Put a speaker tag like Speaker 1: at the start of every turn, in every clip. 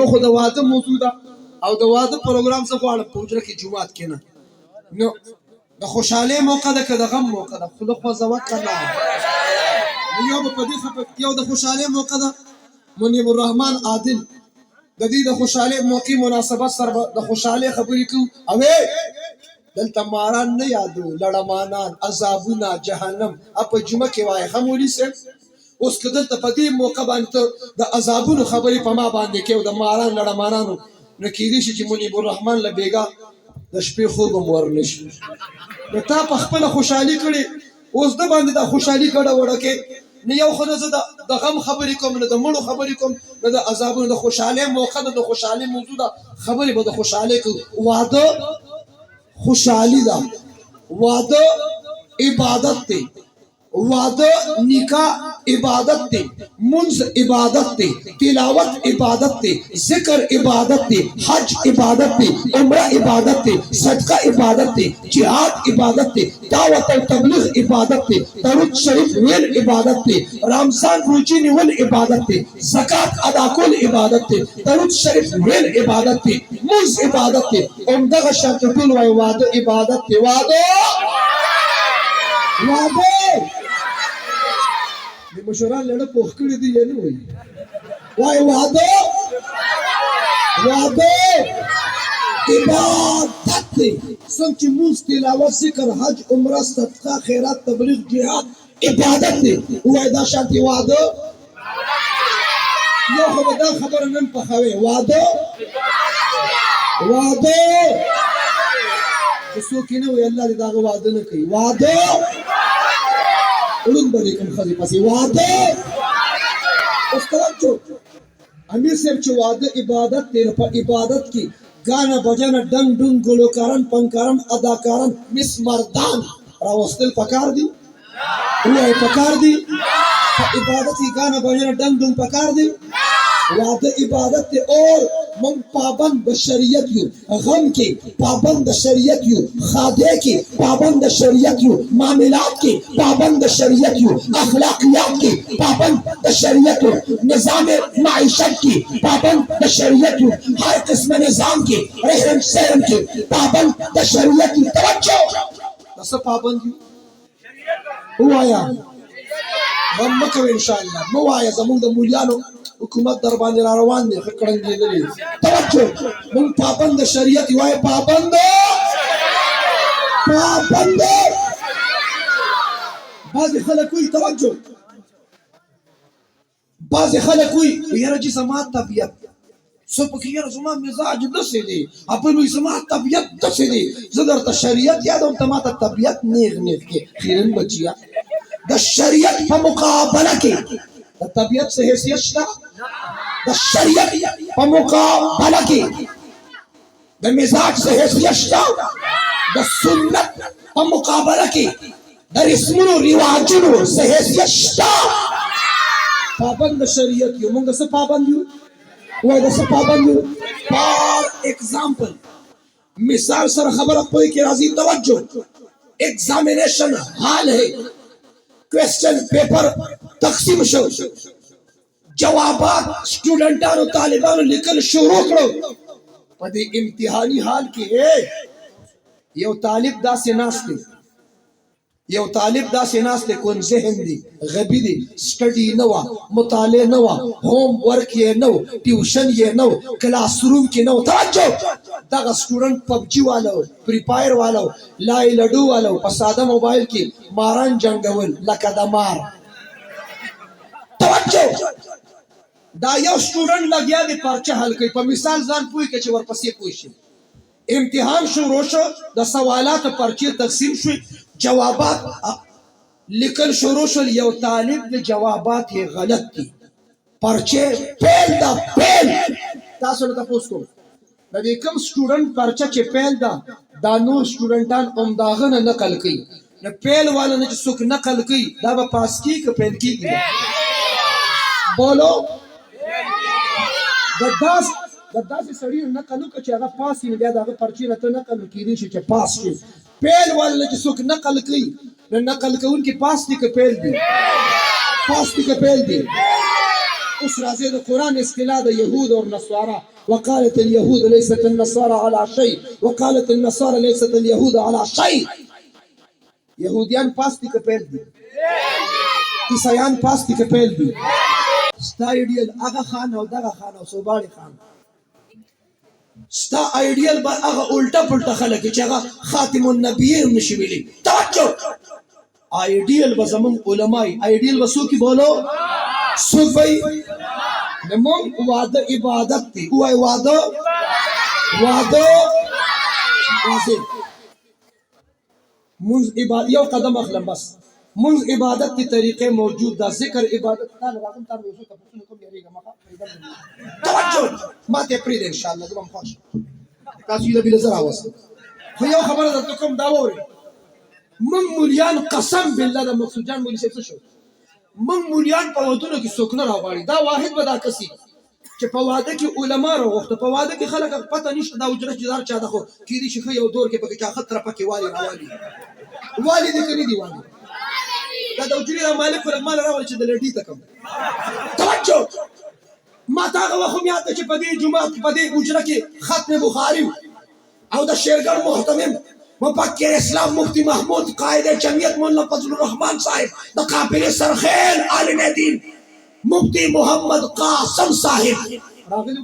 Speaker 1: یو خو د واده موضوع ده او د واده پروګرام څه غواړم په حجره کې جومات کې نه نو د خوشحالۍ موقع ده که د غم موقع ده خو خو زوق نه یو په دې یو د خوشحالۍ موقع ده منیب الرحمن عادل د دې د خوشحالۍ موقع مناسبت سره د خوشحالۍ خبرې کوو او دلته ماران نه یادو لړمانان عذابونه جهنم په جمعه کې وایي خمولي صاحب اوس که دلته په دې موقع باندې ته د عذابونو خبرې په ما باندې کوي او د ماران لړمانانو نو کېدای شي چې منیب الرحمن له بېګا د شپې خوب هم ورنه شي نو تا په خپله خوشحالي کړې اوس د باندې دا خوشحالي ګډه وړه کې نه یو خو نه زه د غم خبرې کوم نه د مړو خبرې کوم نه د عذابونو د خوشحالۍ موقع ده د خوشحالۍ موضوع ده خبرې به د خوشحالۍ کوو واده خوشحالي ده واده عبادت دی واده نکاح عبادت دی منز عبادت دی تلاوت عبادت دی ذکر عبادت دی حج عبادت دی عمرہ عبادت دی صدقہ عبادت دی جہاد عبادت دی دعوت و تبلیغ عبادت دی درود شریف ویل عبادت دی رمضان روزی نیول عبادت دی زکات ادا کول عبادت دی درود شریف ویل عبادت دی منز عبادت دی عمدہ شرط ټول وای واده عبادت دی واده د مشران لړه پوخ کړي دي یا نه وایي واده عبادت دی څنګه چې مونځ تلاوت ذکر حج عمره صدقه خیرات تبلیغ جهاد عبادت دی وایي دا شانتي واده یو خو به دا خبره نن پخوي واده چې څوک یې نه وایي الله دې د هغه واده نه کوي واده علم بری کم خزی پسی واده اس طرف جو امیر صاحب چو واده عبادت تیر پا عبادت کی گانا بجانا ڈنگ ڈنگ گلوکارن پنکارن اداکارن مس مردان راوستل پکار دی روح پکار دی عبادت کی گانا بجانا ڈنگ ڈنگ پکار دی واده عبادت تے اور من پابند شریعت یو غم کی پابند شریعت یو خادے کی پابند شریعت یو معاملات کی پابند شریعت یو اخلاقیات کی پابند شریعت یو نظام معیشت کی پابند شریعت یو ہر قسم نظام کی رہن سہن کی پابند شریعت یو توجہ نصف پابند یو هو آیا غم مکو انشاءاللہ مو آیا زمون دا مولیانو حکومت در باندې را روان دي خکړنګېدلې توجه مونږ پابند شریعت وای پابند بعض خلک وي توجه بعض خلک وي یاره چې سما طبیعت سو پکې یاره زما مزاج داسې دی خپل وي زما طبیعت داسې دی زه درته شریعت یادوم ته ماته طبیعت نیغ کې خیرن بچیا د شریعت په مقابله کې د طبیعت سے حیثیت شتا د شریعت په مقابله کې د مزاج سے حیثیت شتا د سنت په مقابله کې د رسمونو رواجونو سے حیثیت شتا پابند شریعت یو موږ څه پابند یو وای د څه پابند یو فار ایگزامپل مثال سره خبره پوي کې راځي توجه ایگزامینیشن حال ہے کوېسچن پیپر تقسیم شو جوابات سټوډنټانو طالبانو لیکل شروع کړو په دې امتحاني حال کې یو طالب داسې ناست دی کون ذهن دی غبي دی سټډي نه وا مطالعه نه وا هوم ورک یې نه ټیوشن یې نه کلاس روم کې نه توجه دغه سټوډنټ پبجي والو فری فایر والو لای لډو والو په ساده موبایل کې ماران جنگول لکه د مار توجه دا یو سټوډنټ لګیا دی پرچه حل کوي په مثال ځان پوي کې چې ورپسې پوي شي امتحان شروع شو د سوالات پرچه تقسیم شو جوابات لیکل شروع شو یو طالب د جوابات یې غلط دي پرچه فیل تاسو ته تاسو کوم د دې کوم سټوډنټ پرچه چې فیل دا نور سټوډنټان عمداغه نه نقل کوي نه فیل والا نه چې څوک نقل کوي دا به پاس کی که فیل کیږي بولو د داسې سړي نقل وکړه چې هغه پاس وي بیا د هغه پرچې نه ته نقل کېدای شي چې پاس شي فیل والا چې څوک نقل کوي نو نقل کوونکي پاس دي که فیل دي اوس راځي د قرآن اصطلاح د یهود او نصارا وقالت اليهود ليست النصارى على شيء وقالت النصارى ليست اليهود على شيء. يهوديان پاس دي که پیل دي، عیسایان پاس دي که پیل دي. ستا ایډیل هغه خان او دغه خان او صوباړي خان، ستا ایډیل به هغه الټا پلټا خلک چې هغه خاتم النبیین نشي ویلي. توجه، ایډیل به زمون علماء، ایډیل به څوک بولو، څوک به زمون واده عبادت دی. وای واده واده واضح منز عبادت یو قدم اخلم بس. منز عبادت کی طریقے موجود دا، ذکر عبادت تعالی راغم تعالی وسو تاسو کوم یریګه ما توجه ما ته پرې ان شاء الله زما خوښ تاسو یې بل زرا وس. خو یو خبره درته کوم دا ووري، من مولیان قسم بالله د مقصود جان مولوی څه شو، من مولیان په ودونو کې څوک نه راغړي. دا واحد به دا کسي چې په واده کې علما راغوښته، په واده کې خلک پته نشته دا اجرت جدار چا ده، خو کېدی شي یو دور کې پکې چا خطر پکې والی راوالي والی دې کني دی والی دا د اجري مالک ول مال راول چې د لډی تکم. توجه، ما تا هغه وخت یاد چې په دې جمعه په دې اجره کې ختم بخاری او د شیرګړ محتمم مفکر اسلام مفتی محمود قائد جمعیت مولانا فضل الرحمن صاحب د قافله سرخیل عالم دین مفتی محمد قاسم صاحب راغلو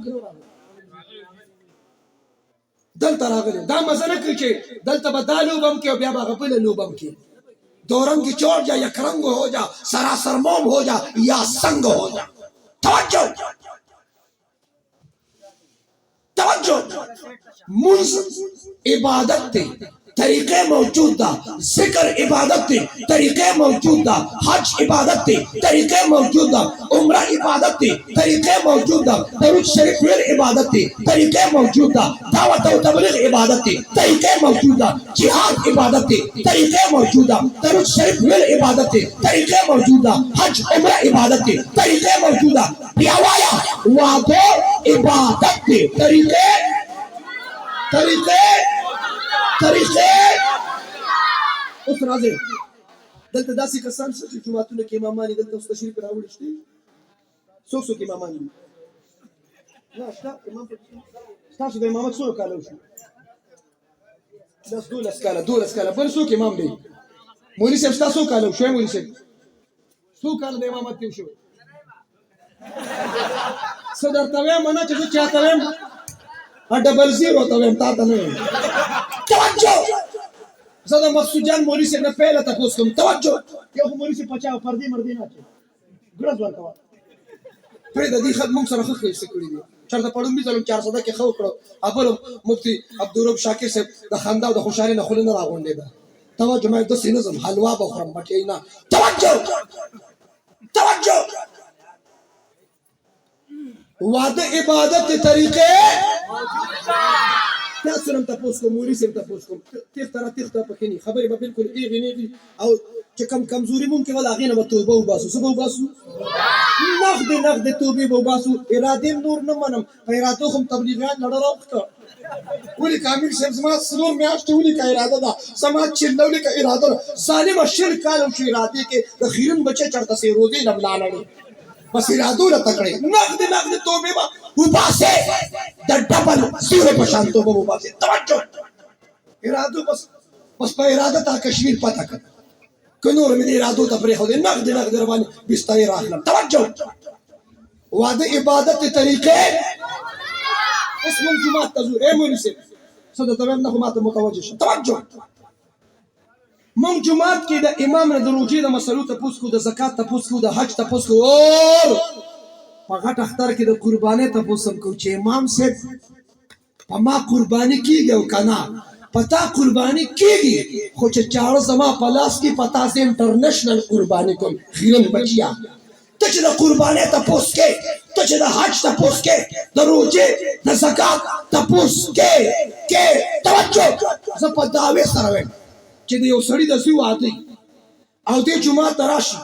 Speaker 1: دلته راغلو. دا مزنه کوي چې دلته به دا لوبم کې او بیا به غبل لوبم کې دورم کی چور جا یا کرنگ ہو جا سراسر موم ہو جا یا سنگ ہو جا. توجہ توجہ، منز عبادت تے طریقے موجود دا، ذکر عبادت تے طریقے موجود دا، حج عبادت تے طریقے موجود دا، عمرہ عبادت تے طریقے موجود دا، درود شریف ویل عبادت تے طریقے موجود دا، دعوت و تبلیغ عبادت تے طریقے موجود دا، جہاد عبادت تے طریقے موجود دا، درود شریف ویل عبادت تے طریقے موجود دا، حج عمرہ عبادت تے طریقے موجود دا، بیاوایا وعدو عبادت تے طریقے اوس راځي. دلته داسې کسان چې جماعتونه کې امامان دي، دلته اوس تشریف راوړي شته څوک امامان دي؟ نه شته امام. تاسو د امامت څو کاله وشو؟ بس 12 کاله. بل څوک امام دی؟ مولوي صاحب تاسو کاله وشو؟ مولوي صاحب څو کاله د امامت کې وشو؟ څه درته وایم نه چې زه چاته وایم ډبل زیرو ته وایم، تا ته نه وایم. توجه، زه د مقصود جان مولوي صاحب نه پیله تپوس کوم. توجه، یو خو مولوي صاحب پچاو پردې مردې نه اچوي، ګړز ورکوه پرېږده. دې خلک موږ سره ښه ښایسته کړي دي. چېرته پړومبي ځل 400 کې ښه وکړو. بل مفتي عبدالرب شاکر صاحب د خندا او د خوشحالۍ نه خوله نه راغونډېده. توجه، ما داسې نه ځم حلوا به خورم بټۍ نه. توجه، واده عبادت طریقې تاسو نن تاسو کوم مولوي صاحب تاسو کوم تخته پکې نه خبرې به بالکل ایغې نه او چې کم کمزوري ممکن ولا غینه به توبه وباسو. څه به وباسو؟ نقد توبه به وباسو. اراده نور نه منم، په اراده هم تبلیغیان لړ راوخته. ولي کامل صاحب زما سلور میاشتې ولي کا اراده ده، سما چې ولي کا اراده ده. ظالم شر کال او اراده کې د خیرن بچي چرته سي روزي لملا لړ بس ارادو له تکړه نقد توبه با وباسه د ډبل سیره په شان توبه وباسه. توجه، ارادو بس په اراده تا کشمیر پتا کړ کنور مې ارادو ته پرې خو دې نقد رواني بستای راخلم. توجه، واده عبادت طریقې اوس مونږ جمعه ته ځو. اے مولوي صاحب څه د تمام نه ماته متوجه شه. توجه، مونږ جمعات کې د امام نه د روژې د مسلو تپوس کو، د زکات تپوس کو، د حج تپوس کو، او په غټ اختر کې د قربانۍ تپوس هم کو چې امام صاحب په ما قرباني کیږي او کنه پتا قرباني کیږي، خو چې چاړه زما په لاس کې پتا سي انټرنیشنل قرباني کوم. خیرن بچیا ته چې د قربانۍ تپوس کې، ته چې د حج تپوس کې، د روژې د زکات تپوس کې توجه، زه په دعوې سره وایم چې د یو سړي د زوی واده او دې جمعه ته راشي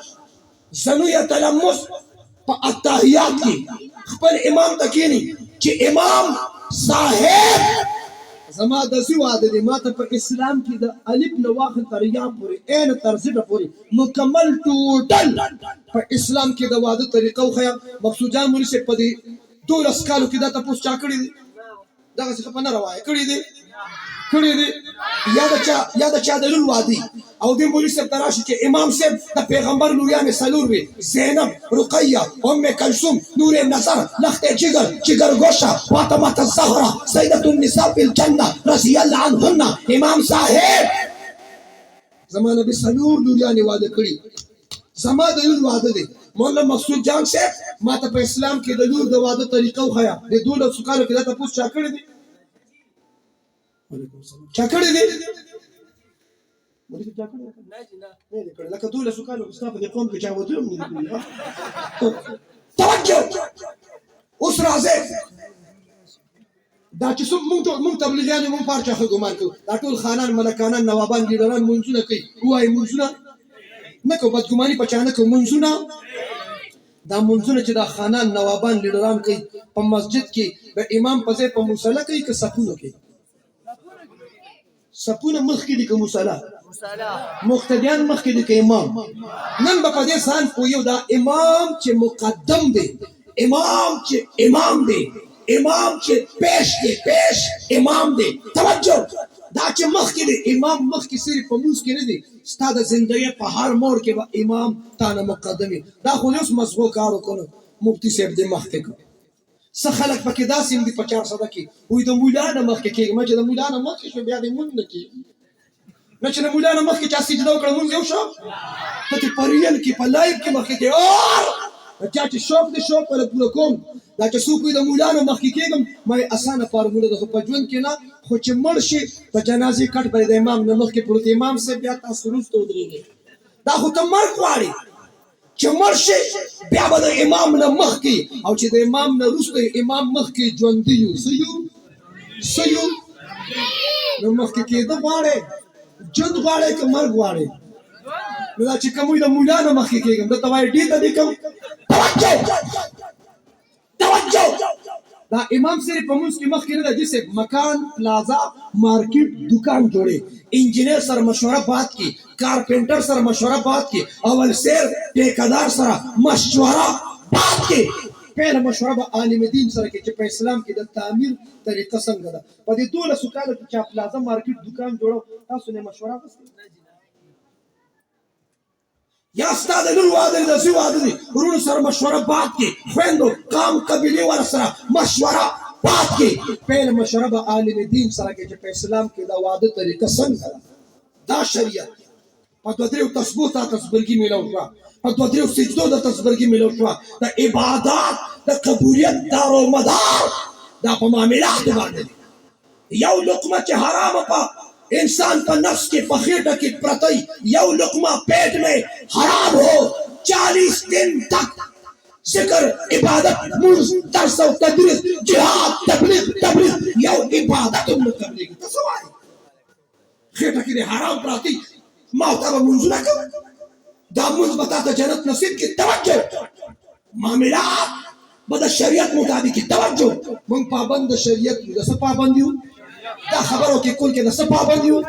Speaker 1: زنو یا تلمس په اتحیات کې خپل امام ته کښېني چې امام صاحب زما د زوی واده دی، ما ته په اسلام کې د الف نه واخل تر یا پورې عین تر زړه پورې مکمل ټوټل په اسلام کې د واده طریقه وښیه. مقصود جان مولوي صاحب په دې 12 کالو کې دا تاسو چا کړی دي دغه څه په نه روایت کړی دي یا د چا د لور وادي او د مولوی صاحب تراشي چې امام صاحب د پیغمبر لوریانې سلور وي زینب رقیه ام کلثوم نور نظر لخت جگر گوشه فاطمه الزهرا سیدة النساء فی الجنه رضی الله عنهن امام صاحب زما نبی سلور لوریانې واده کړي زما د لور واده دی مولا مقصود جان صاحب ما ته په اسلام کې د لور د واده طریقه وښیه د 12 کالو کې دا تاسو چا کړی دي چا کړی دی لکه 12 کالو ستا په دې قوم کې چا واده هم نه کړی توجه اوس راځئ دا چې موږ تبلیغیان یو موږ پارچه ښه ګمان کوو دا ټول خانان ملکانان نوابان لیډران منځونه کوي ووایي منځونه نه کوو بدګماني په چا نه کوو منځونه دا منځونه چې دا خانان نوابان لیډران کوي په مسجد کې د امام په ځای په مصلی کوي که صفونو کې صفونه مخکې دي که مصلی مقتدیان مخکې دي که امام نن به په دې ځان پوهیو دا امام چې مقدم دی امام چې امام دی امام چې پیش امام دی توجه دا چې مخکې دی امام مخکې صرف په موږ کې نه دی ستا د زندګۍ په هر موړ کې به امام تا نه مقدم وي دا خو اوس مزغو کار وکړو مفتي صاحب دې مخکې کړو څه خلک پکې داسې هم دي په 400 کې وایي د مولا نه مخکې کېږم چې د مولا نه مخکې شو بیا دې مونږ نه کېږي نه چې د مولا نه مخکې چا سجده وکړه مونږ یو شو ته چې په ریل کې په لایف کې مخکې کې چا چې شوق دې شوق پر پوره کوم دا چې څوک وي د مولا نه مخکې کېږم ما اسانه فارموله ده خو په ژوند کې نه خو چې مړ شي په جنازې کټ به د امام نه مخکې پروت امام صاحب بیا تاسو وروسته ودرېږئ دا خو ته مرګ غواړې چې مړ شي بیا به د امام نه مخکې او چې د امام نه وروسته امام مخکې ژوندي یو څه یو نو مخکې کېده غواړې ژوند غواړې که مرګ غواړې نو دا چې کوم وي د مولا نه مخکې کېږم درته وایي ډې ته دې کوم توجه دا امام صرف په منځ کې مخکې نه ده جسے مکان پلازا مارکیټ دکان جوړې انجینر سره مشوره بات کی کارپینټر سره مشوره بات کی اول سیر ټیکادار سره مشوره بات کی پہله مشوره به عالم دین سره کې چې په اسلام کې د تعمیر طریقه څنګه ده په دې 12 کالو کې چې پلازا مارکیټ دکان جوړو تاسو نه مشوره وکړئ یا ستا د لور واده د زوی واده دی ورونو سره مشوره بات کې خویندو قام قبیلې ور سره مشوره بات کې پهله مشوره به عالم دین سره کې چې په اسلام کې دا واده طریقه څنګه ده دا شریعت په 2-3 تسبیح تسبیحګي ملو شو په 2-3 سجدو د تسبیحګي ملو شو د عبادت د قبولیت دارو مدار دا په معاملات باندې یو لقمه چې حرام په انسان پر نفس کے پخیٹا کی پرتی یو لقمہ پیٹ میں حرام ہو 40 دن تک ذکر عبادت مرز درس و تدریس جہاد تبلیغ یو عبادت تبلیغ تصواری خیٹا کی حرام پراتی موتا با منزو نکو دا منز بتا تا جنت نصیب کی توجہ معاملات بدا شریعت مطابق کی توجہ من پابند شریعت جیسا پابندیوں دا خبروں کے کل کے نصب پابندیوں